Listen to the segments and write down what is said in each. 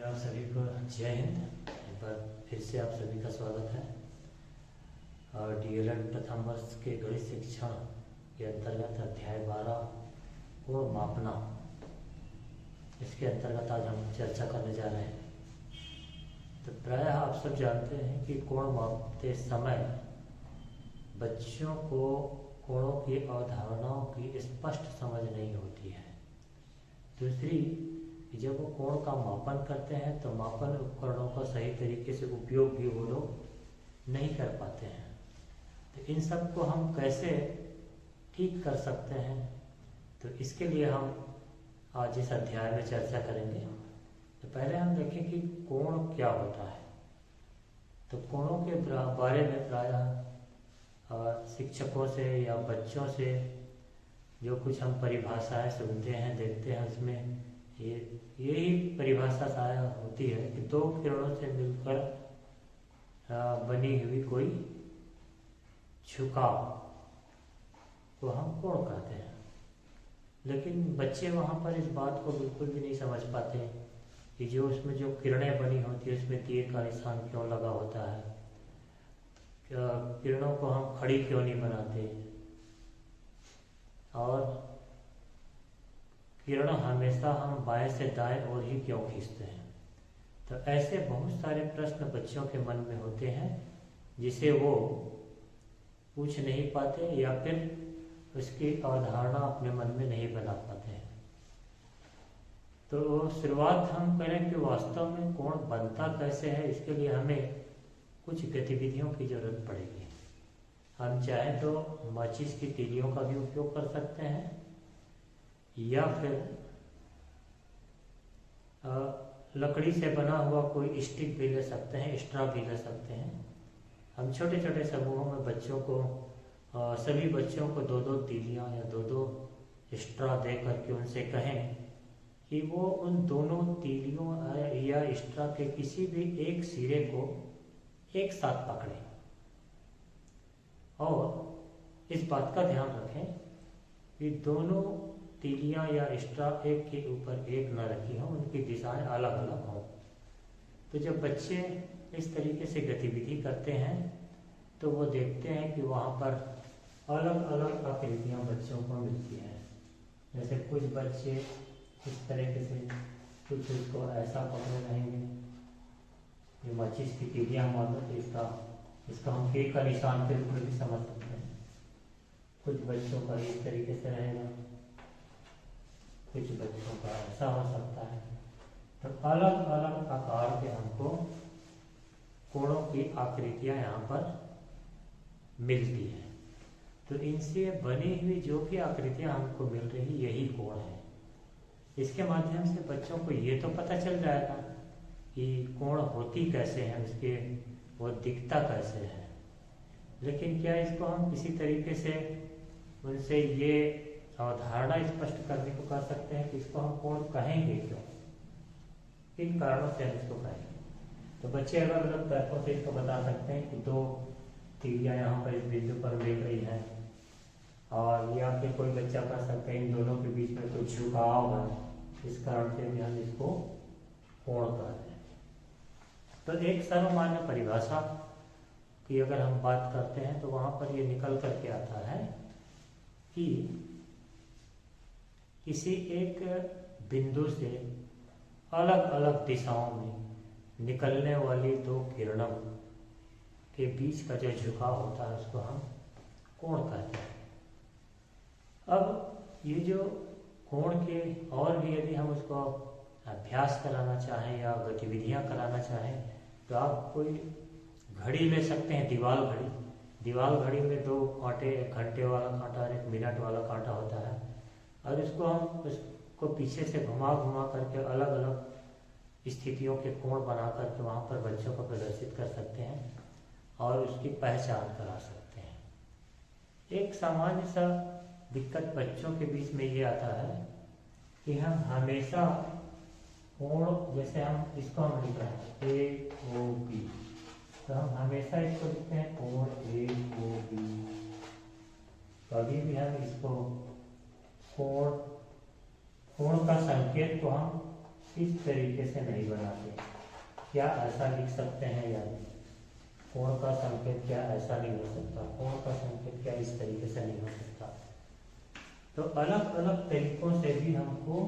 आप सभी को जय हिंद। एक बार फिर से आप सभी का स्वागत है। और डीएलएड प्रथम वर्ष के गणित शिक्षण के अंतर्गत अध्याय 12 कोण मापना, इसके अंतर्गत आज हम चर्चा करने जा रहे हैं। तो प्रायः आप सब जानते हैं कि कोण मापते समय बच्चों को कोणों की अवधारणाओं की स्पष्ट समझ नहीं होती है। दूसरी, जब वो कोण का मापन करते हैं तो मापन उपकरणों का सही तरीके से उपयोग भी वो लोग नहीं कर पाते हैं। तो इन सब को हम कैसे ठीक कर सकते हैं, तो इसके लिए हम आज इस अध्याय में चर्चा करेंगे। तो पहले हम देखें कि कोण क्या होता है। तो कोणों के बारे में प्रायः शिक्षकों से या बच्चों से जो कुछ हम परिभाषाएं सुनते हैं, देखते हैं, उसमें यही परिभाषा शायद होती है कि दो किरणों से मिलकर बनी हुई कोई झुकाव को हम कोण कहते हैं। लेकिन बच्चे वहाँ पर इस बात को बिल्कुल भी नहीं समझ पाते कि जो उसमें जो किरणें बनी होती है उसमें तीर का निशान क्यों लगा होता है, किरणों को हम खड़ी क्यों नहीं बनाते, और किरण हमेशा हम बाएं से दाएं ओर ही क्यों खींचते हैं। तो ऐसे बहुत सारे प्रश्न बच्चों के मन में होते हैं जिसे वो पूछ नहीं पाते या फिर उसकी अवधारणा अपने मन में नहीं बना पाते हैं। तो शुरुआत हम करें कि वास्तव में कोण बनता कैसे है, इसके लिए हमें कुछ गतिविधियों की जरूरत पड़ेगी। हम चाहे तो माचिस की तीलियों का भी उपयोग कर सकते हैं या फिर लकड़ी से बना हुआ कोई स्टिक भी ले सकते हैं, स्ट्रॉ भी ले सकते हैं। हम छोटे छोटे समूहों में बच्चों को सभी बच्चों को दो दो तीलियां या दो दो स्ट्रॉ दे करके उनसे कहें कि वो उन दोनों तीलियों या स्ट्रॉ के किसी भी एक सिरे को एक साथ पकड़ें और इस बात का ध्यान रखें कि दोनों तीलियां या स्ट्रॉ एक के ऊपर एक न रखी हों, उनकी दिशाएं अलग अलग हों। तो जब बच्चे इस तरीके से गतिविधि करते हैं तो वो देखते हैं कि वहाँ पर अलग अलग आकृतियाँ बच्चों को मिलती हैं। जैसे कुछ बच्चे इस तरीके से, कुछ उसको ऐसा पकड़े रहेंगे, ये माचिस की तीलियाँ मानो तो इसका हम तीर का निशान के रूप में भी समझ सकते हैं। कुछ बच्चों का इस तरीके से रहेगा, कुछ बच्चों का ऐसा हो सकता है। तो अलग अलग आकार के हमको कोणों की आकृतियां यहाँ पर मिलती हैं। तो इनसे बनी हुई जो भी आकृतियां हमको मिल रही, यही कोण है। इसके माध्यम से बच्चों को ये तो पता चल जाएगा कि कोण होती कैसे है, उसके वो दिखता कैसे है। लेकिन क्या इसको हम किसी तरीके से उनसे ये अवधारणा स्पष्ट करने को कर सकते हैं कि इसको हम कोण कहेंगे क्यों, किन कारणों से हम इसको कहेंगे। तो बच्चे अलग अलग तरीकों से इसको बता सकते हैं कि दो तीलियां यहाँ पर इस बिंदु पर मिल रही हैं, और या फिर कोई बच्चा कह सकते हैं इन दोनों के बीच में कुछ झुकाव है, इस कारण से भी हम इसको कोण कहते हैं। तो एक सर्वमान्य परिभाषा की अगर हम बात करते हैं तो वहां पर ये निकल करके आता है कि किसी एक बिंदु से अलग अलग दिशाओं में निकलने वाली दो किरणों के बीच का जो झुकाव होता है उसको हम कोण कहते हैं। अब ये जो कोण के और भी यदि हम उसको अभ्यास कराना चाहें या गतिविधियां कराना चाहें तो आप कोई घड़ी ले सकते हैं, दीवाल घड़ी। दीवाल घड़ी में दो कांटे, एक घंटे वाला कांटा और एक मिनट वाला कांटा होता है, और उसको पीछे से घुमा घुमा करके अलग अलग स्थितियों के कोण बना करके वहाँ पर बच्चों को प्रदर्शित कर सकते हैं और उसकी पहचान करा सकते हैं। एक सामान्य सा दिक्कत बच्चों के बीच में ये आता है कि हम हमेशा कोण, जैसे हम इसको हम लिख रहे हैं AOB, तो हम हमेशा इसको लिखते हैं कोण AOB। कभी भी हम इसको कोण का संकेत को हम इस तरीके से नहीं बनाते। क्या ऐसा लिख सकते हैं या नहीं? कोण का संकेत क्या ऐसा नहीं हो सकता? कोण का संकेत क्या इस तरीके से नहीं हो सकता? तो अलग अलग तरीकों से भी हमको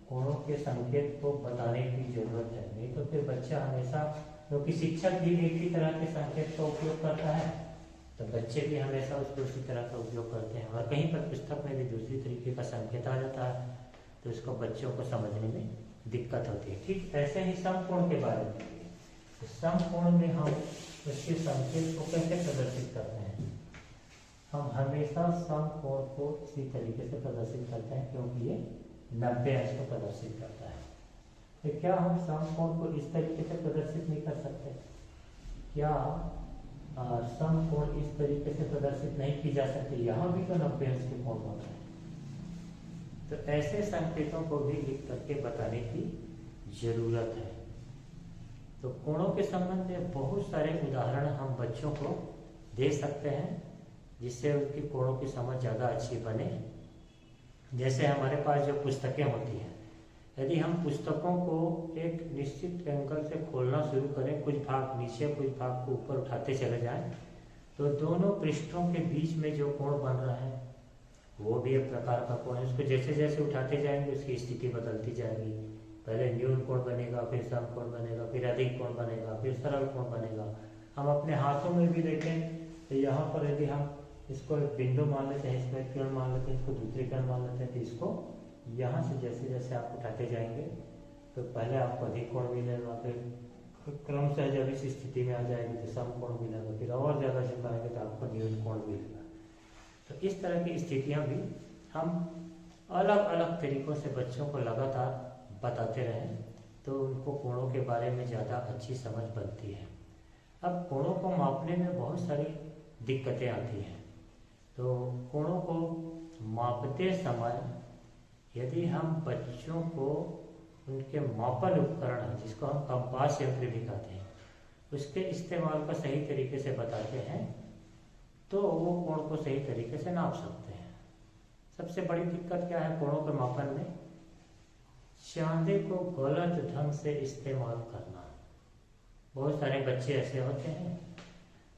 कोणों के संकेत को बताने की जरूरत है, नहीं तो फिर बच्चा हमेशा, क्योंकि शिक्षक भी एक ही तरह के संकेत का उपयोग करता है, तो बच्चे भी हमेशा उसको उसी तरह का उपयोग करते हैं, और कहीं पर पुस्तक में भी दूसरी तरीके का संकेत आ जाता है, तो इसको बच्चों को समझने में दिक्कत होती है। ठीक ऐसे ही समकोण के बारे में, तो समकोण में हम उसके संकेत को कैसे प्रदर्शित करते हैं? हम हमेशा समकोण को इसी तरीके से प्रदर्शित करते हैं, क्योंकि ये 90 अंश को प्रदर्शित करता है। तो क्या हम समकोण को इस तरीके से प्रदर्शित नहीं कर सकते? क्या समकोण इस तरीके से प्रदर्शित नहीं की जा सकती? यहाँ भी तो 90 अंश के कोण होते हैं। तो ऐसे संकेतों को भी लिख करके बताने की जरूरत है। तो कोणों के संबंध में बहुत सारे उदाहरण हम बच्चों को दे सकते हैं, जिससे उनकी कोणों की समझ ज़्यादा अच्छी बने। जैसे हमारे पास जो पुस्तकें होती हैं, यदि हम पुस्तकों को एक निश्चित एंगल से खोलना शुरू करें, कुछ भाग नीचे कुछ भाग को ऊपर उठाते चले जाएं, तो दोनों पृष्ठों के बीच में जो कोण बन रहा है वो भी एक प्रकार का कोण है। उसको जैसे जैसे उठाते जाएंगे उसकी स्थिति बदलती जाएगी। पहले न्यून कोण बनेगा, फिर समकोण बनेगा, फिर अधिक कोण बनेगा, फिर सरल कोण बनेगा। हम अपने हाथों में भी देखें तो यहाँ पर यदि हम इसको एक बिंदु मान लेते हैं, इसको एक किरण मान लेते हैं, इसको दूसरी किरण मान लेते हैं, तो इसको यहाँ से जैसे जैसे आप उठाते जाएंगे तो पहले आपको अधिक कोण मिलेगा, फिर क्रम से जब इस स्थिति में आ जाएगी तो समकोण मिलेगा, फिर और ज़्यादा झुकाएंगे तो आपको न्यून कोण मिलेगा। तो इस तरह की स्थितियाँ भी हम अलग अलग तरीक़ों से बच्चों को लगातार बताते रहें तो उनको कोणों के बारे में ज़्यादा अच्छी समझ बनती है। अब कोणों को मापने में बहुत सारी दिक्कतें आती हैं। तो कोणों को मापते समय यदि हम बच्चों को उनके मापन उपकरण, जिसको हम कंपास यंत्र भी कहते हैं, उसके इस्तेमाल का सही तरीके से बताते हैं तो वो कोण को सही तरीके से नाप सकते हैं। सबसे बड़ी दिक्कत क्या है कोणों के मापन में? चांदे को गलत ढंग से इस्तेमाल करना। बहुत सारे बच्चे ऐसे होते हैं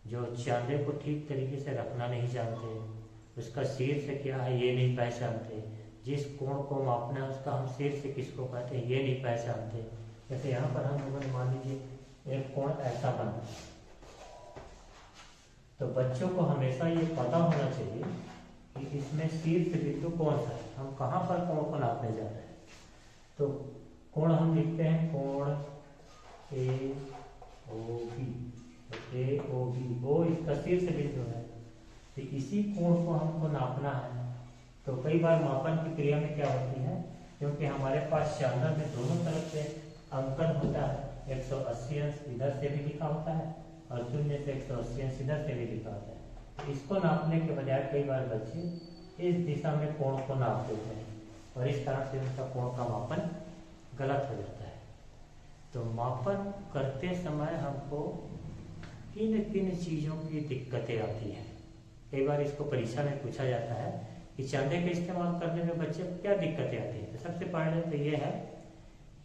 जो चांदे को ठीक तरीके से रखना नहीं जानते, उसका शीर्ष क्या है ये नहीं पहचानते, जिस कोण को मापना है उसका हम शीर्ष किसको कहते हैं ये नहीं पहचानते। जैसे यहाँ पर हम लोगों ने मान लीजिए एक कोण ऐसा बना, तो बच्चों को हमेशा ये पता होना चाहिए कि इसमें शीर्ष बिंदु कौन सा है, हम कहाँ पर कोण को नापने जा रहे हैं। तो कोण हम लिखते हैं कोण ए ओ बी, ओ इसका शीर्ष बिंदु है, तो इसी कोण को हमको नापना है। तो कई बार मापन की क्रिया में क्या होती है, क्योंकि हमारे पास चांदा में दोनों तरफ से अंकन होता है, 180 अंश इधर से भी लिखा होता है और 0 से 180 अंश इधर से भी लिखा होता है। तो इसको नापने के बजाय कई बार बच्चे इस दिशा में कोण को नाप देते हैं और इस तरह से उनका कोण का मापन गलत हो जाता है। तो मापन करते समय हमको किन किन चीज़ों की दिक्कतें आती हैं। कई बार इसको परीक्षा में पूछा जाता है कि चांदे का इस्तेमाल करने में बच्चे को क्या दिक्कतें आती हैं। तो सबसे पहले तो ये है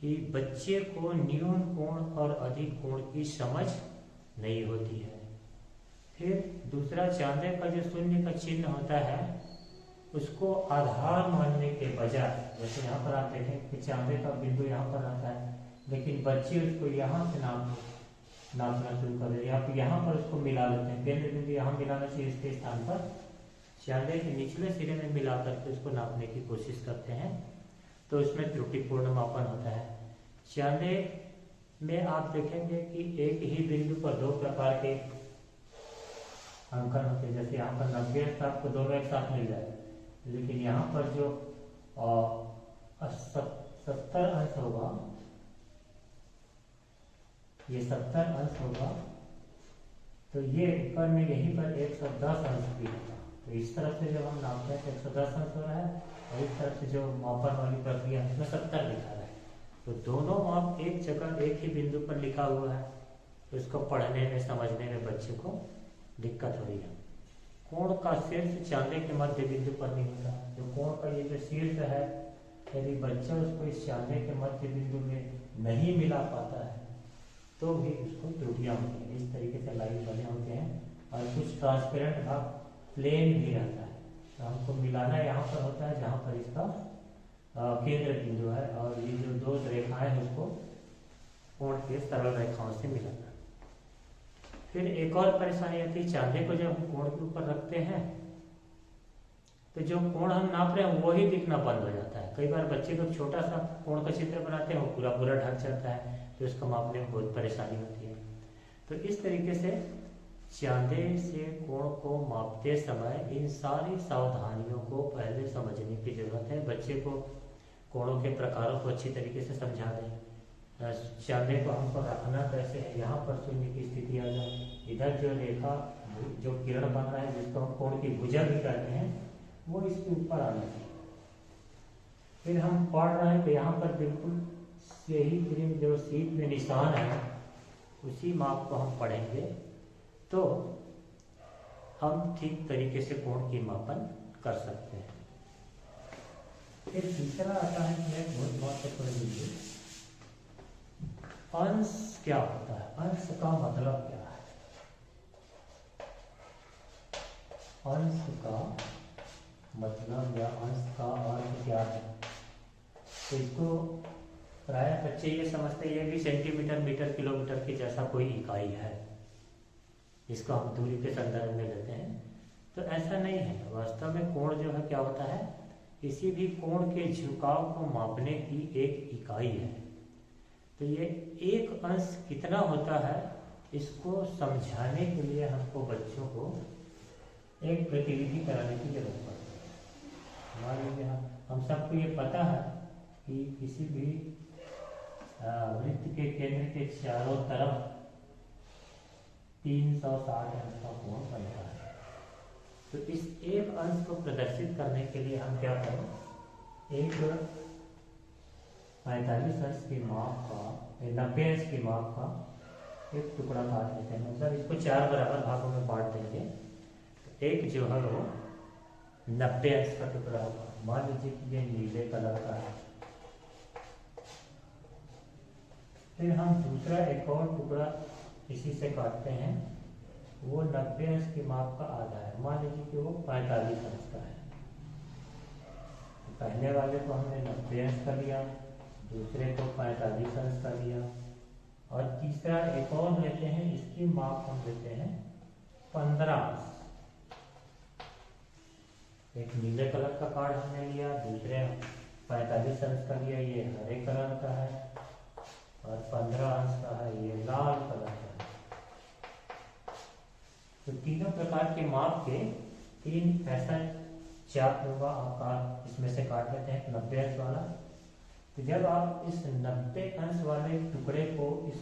कि बच्चे को न्यून कोण और अधिक कोण की समझ नहीं होती है। फिर दूसरा, चांदे का जो शून्य का चिन्ह होता है उसको आधार मानने के बजाय, जैसे यहाँ पर आप देखें कि चांदे का बिंदु यहाँ पर आता है, लेकिन बच्चे उसको यहाँ से नापना शुरू कर देते हैं, यहाँ पर उसको मिला लेते हैं। केंद्र बिंदु यहाँ मिलाना चाहिए, इसके स्थान पर चांदे के निचले सिरे में मिला करके उसको नापने की कोशिश करते हैं, तो उसमें त्रुटिपूर्ण मापन होता है। चांदे में आप देखेंगे कि एक ही बिंदु पर दो प्रकार के अंकन होते हैं। जैसे यहाँ पर 90 अंश आपको दोनों एक साथ मिल जाए, लेकिन यहाँ पर जो 70 अंश होगा, ये 70 अंश होगा, तो ये ऊपर में यहीं पर 110 अंश भी होगा। तो इस तरफ से जब हम नापते हैं तो 110 अंश हो रहा है और इस तरफ से जो मापन वाली प्रक्रिया है उसमें 70 लिखा रहा है। तो दोनों माप एक जगह एक ही बिंदु पर लिखा हुआ है, तो इसको पढ़ने में समझने में बच्चे को दिक्कत हो रही है। कोण का शीर्ष चांदे के मध्य बिंदु पर नहीं होता। जो कोण का ये जो शीर्ष है यदि बच्चा उसको इस चांदे के मध्य बिंदु में नहीं मिला पाता है तो भी उसको त्रुटियां होती हैं। इस तरीके से लाइन बने होते हैं और कुछ ट्रांसपेरेंट भाग प्लेन भी रहता है। तो हमको मिलाना यहाँ पर होता है जहाँ पर इसका केंद्र बिंदु है, और ये जो दो रेखाएं हैं उसको कोण के सरल रेखाओं से मिलाना। फिर एक और परेशानी आती है, चांदे को जब हम कोण के ऊपर रखते हैं तो जो कोण हम नाप रहे हैं वही दिखना बंद हो जाता है। कई बार बच्चे को छोटा सा कोण का चित्र बनाते हैं, वो पूरा पूरा ढक जाता है, तो इसको मापने में बहुत परेशानी होती है। तो इस तरीके से चांदे से कोण को मापते समय इन सारी सावधानियों को पहले समझने की जरूरत है। बच्चे को कोणों के प्रकारों को अच्छी तरीके से समझा दें। चांदे को हमको रखना कैसे है, यहाँ पर शून्य की स्थिति आ जाए, इधर जो रेखा जो किरण बन रहा है जिसको हम कोण की भुजा भी कहते हैं वो इसके ऊपर आना चाहिए। फिर हम पढ़ रहे हैं तो यहाँ पर बिल्कुल यही क्रीम जो सीट में निशान है उसी माप को हम पढ़ेंगे तो हम ठीक तरीके से कोण की मापन कर सकते हैं। फिर तीसरा आता है कि बहुत महत्वपूर्ण बिंदु, अंश क्या होता है, अंश का मतलब क्या है। अंश का मतलब या अंश का अर्थ क्या है, तो इसको प्राय बच्चे ये समझते हैं ये भी सेंटीमीटर मीटर किलोमीटर की जैसा कोई इकाई है, इसको हम दूरी के संदर्भ में लेते हैं। तो ऐसा नहीं है, वास्तव में कोण जो है क्या होता है, किसी भी कोण के झुकाव को मापने की एक इकाई है। तो ये एक अंश कितना होता है इसको समझाने के लिए हमको बच्चों को एक गतिविधि कराने की जरूरत पड़ती है। मान लीजिए हम सबको ये पता है कि किसी भी वृत्त के केंद्र के चारों तरफ 360 अंश का कोण बनता है। तो इस एक अंश को प्रदर्शित करने के लिए हम क्या करें, एक 45 अंश की माप का 90 अंश की माप का एक टुकड़ा काट लेते हैं। मतलब इसको 4 बराबर भागों में बांट देंगे। एक जो है वो 90 अंश का टुकड़ा होगा। मान लीजिए कि ये नीले कलर का है। फिर हम दूसरा एक और टुकड़ा इसी से काटते हैं, वो 90 अंश की माप का आधा है। मान लीजिए कि वो 45 अंश का है। पहले वाले को हमने 90 अंश का लिया, दूसरे को 45 अंश का लिया, और तीसरा एक और लेते हैं, इसकी माप हम लेते हैं 15 अंश। एक नीले कलर का कार्ड हमने लिया, दूसरे 45 अंश का लिया, ये हरे कलर का है, और 15 अंश का है ये लाल कलर का है। तो तीनों प्रकार के माप के 3 ऐसा चाप आकार इसमें से काट लेते हैं 90 अंश वाला। तो जब आप इस 90 अंश वाले टुकड़े को इस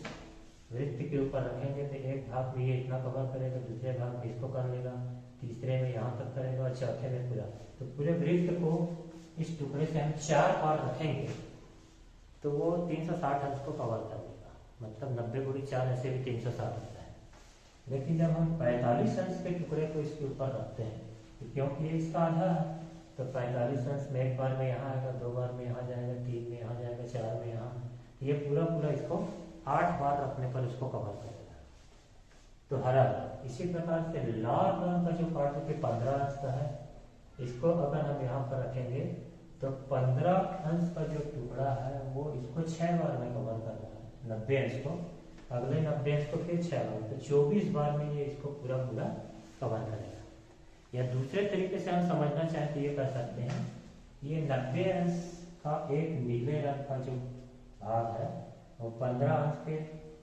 वृत्त के ऊपर रखेंगे तो एक भाग में ये इतना कवर करेगा, दूसरे भाग में इसको कर लेगा, तीसरे में यहाँ तक करेगा और चौथे में पूरा। तो पूरे वृत्त को इस टुकड़े से हम 4 बार रखेंगे तो वो 360 अंश को कवर कर लेगा। मतलब 90 गुणी 4 ऐसे भी 360 होता है। लेकिन जब हम 45 अंश के टुकड़े को इसके ऊपर रखते हैं तो क्योंकि ये इसका आधा है तो 45 अंश में एक बार में यहाँ आएगा, 2 बार में यहाँ जाएगा, 3 में यहाँ जाएगा, 4 में यहाँ, ये पूरा पूरा इसको 8 बार रखने पर इसको कवर करेगा। तो हरा इसी प्रकार से लाल रंग का जो पार्ट है 15 अंश का है, इसको अगर हम यहाँ पर रखेंगे तो 15 अंश का जो टुकड़ा है वो इसको 6 बार में कवर कर रहा है, 90 अंश को, अगले 90 अंश को फिर 6 बार, तो 24 बार में ये इसको पूरा पूरा कवर करेगा। या दूसरे तरीके से हम समझना चाहें तो ये कर सकते हैं, ये 90 अंश का एक नीले रंग का जो भाग है वो 15 अंश के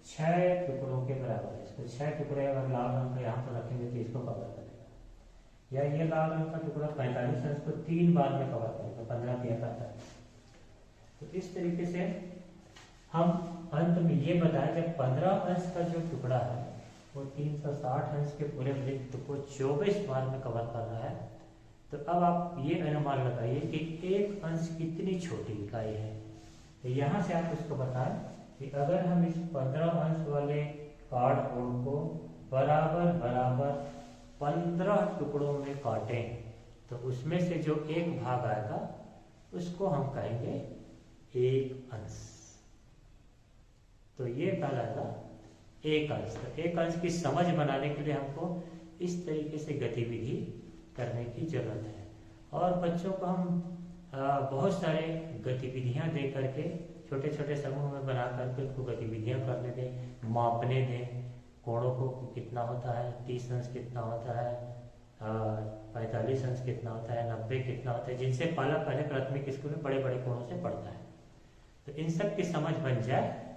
6 टुकड़ों के बराबर है। इसको 6 टुकड़े अगर लाल रंग का यहाँ पर रखेंगे तो इसको कवर करेगा। या ये लाल रंग का टुकड़ा 45 अंश को 3 बार में कवर करेगा, 15 3 45। तो इस तरीके से हम अंत में ये बताएं कि 15 अंश का जो टुकड़ा है वो 360 अंश के पूरे वृत्त को 24 बार में कवर कर रहा है। तो अब आप ये अनुमान लगाइए कि एक अंश कितनी छोटी इकाई है। तो यहाँ से आप इसको बताएं कि अगर हम इस 15 अंश वाले कार्डबोर्ड को बराबर बराबर 15 टुकड़ों में काटें तो उसमें से जो एक भाग आएगा उसको हम कहेंगे एक अंश। तो ये कहलाता एक अंश। तो एक अंश की समझ बनाने के लिए हमको इस तरीके से गतिविधि करने की जरूरत है। और बच्चों को हम बहुत सारे गतिविधियां दे करके छोटे छोटे समूह में बना करके उनको गतिविधियां करने दें, मापने दें। कोणों को कितना होता है, 30 अंश कितना होता है, 45 अंश कितना होता है, 90 कितना होता है, जिनसे पाला पहले प्राथमिक स्कूल में बड़े बड़े कोणों से पढ़ता है। तो इन सब की समझ बन जाए